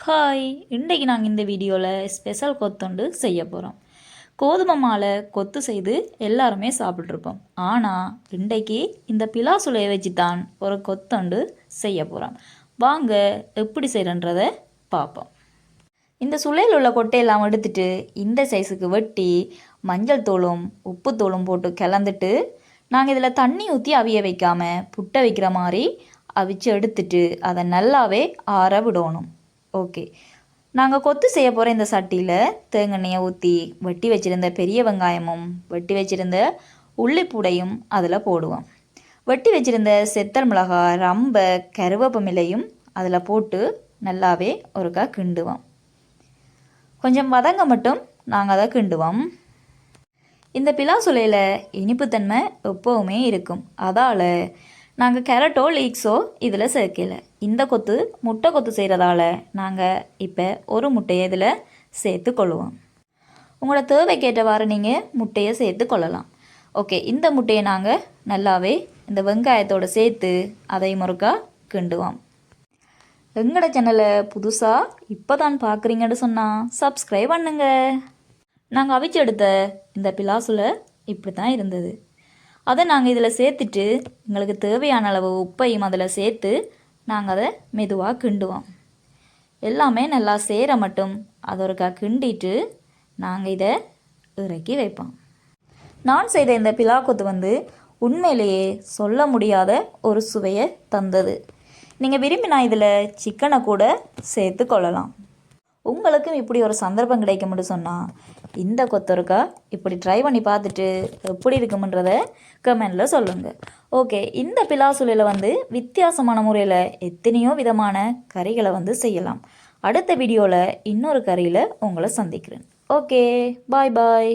Hi, இன்றைக்கு நாங்கள் இந்த வீடியோவில் ஸ்பெஷல் கொத்தொண்டு செய்ய போகிறோம். கோதுமை மாலை கொத்து செய்து எல்லாருமே சாப்பிட்ருப்போம். ஆனால் இன்றைக்கு இந்த பிலா சுளையை வச்சு தான் ஒரு கொத்தொண்டு செய்ய போகிறோம். வாங்க எப்படி செய்கிறன்றதை பார்ப்போம். இந்த சுளையில் உள்ள கொட்டையெல்லாம் எடுத்துட்டு இந்த சைஸுக்கு வெட்டி மஞ்சள் தூளும் உப்பு தூளும் போட்டு கிளந்துட்டு நாங்கள் இதில் தண்ணி ஊற்றி அவிய வைக்காமல் புட்டை வைக்கிற மாதிரி அவிச்சு எடுத்துட்டு அதை நல்லாவே ஆற விடணும். ஓகே, நாங்கள் கொத்து செய்ய போகிற இந்த சட்டியில் தேங்காய் ஊற்றி வெட்டி வச்சுருந்த பெரிய வெங்காயமும் வெட்டி வச்சுருந்த உள்ளிப்பூடையும் அதில் போடுவோம். வெட்டி வச்சுருந்த செத்தல் மிளகாய், ரம்பை, கருவேப்பமிலையும் அதில் போட்டு நல்லாவே ஒருக்கா கிண்டுவோம். கொஞ்சம் வதங்க மட்டும் நாங்கள் அதை கிண்டுவோம். இந்த பிலா சுளையில் இனிப்புத்தன்மை எப்போவுமே இருக்கும். அதால் நாங்கள் கேரட்டோ லீக்ஸோ இதில் சேர்க்கலை. இந்த கொத்து முட்டை கொத்து செய்கிறதால நாங்கள் இப்போ ஒரு முட்டையை இதில் சேர்த்து கொள்ளுவோம். உங்களோட தேவைக்கேற்றவாறு நீங்கள் முட்டையை சேர்த்து கொள்ளலாம். ஓகே, இந்த முட்டையை நாங்கள் நல்லாவே இந்த வெங்காயத்தோடு சேர்த்து அதை முறுக்கா கிண்டுவோம். எங்களோட சேனலை புதுசாக இப்போ தான் பார்க்குறீங்கன்னு சொன்னால் சப்ஸ்கிரைப் பண்ணுங்க. நாங்கள் அவிச்சு எடுத்த இந்த பிலாசுல இப்படி தான் இருந்தது. அதை நாங்கள் இதில் சேர்த்துட்டு எங்களுக்கு தேவையான அளவு உப்பையும் அதில் சேர்த்து நாங்கள் அதை மெதுவாக கிண்டுவோம். எல்லாமே நல்லா சேர மட்டும் அதை ஒருக்கா கிண்டிட்டு நாங்கள் இதை இறக்கி வைப்போம். நான் செய்த இந்த பிலா கொத்து உண்மையிலேயே சொல்ல முடியாத ஒரு சுவையை தந்தது. நீங்கள் விரும்பினா இதில் சிக்கனை கூட சேர்த்து கொள்ளலாம். உங்களுக்கும் இப்படி ஒரு சந்தர்ப்பம் கிடைக்கும்னு சொன்னால் இந்த கொத்தருக்கா இப்படி ட்ரை பண்ணி பார்த்துட்டு எப்படி இருக்கும்ன்றதை கமெண்டில் சொல்லுங்கள். ஓகே, இந்த பிலா சுளையில் வித்தியாசமான முறையில் எத்தனையோ விதமான கறிகளை செய்யலாம். அடுத்த வீடியோவில் இன்னொரு கறியில் உங்களை சந்திக்கிறேன். ஓகே, பாய் பாய்.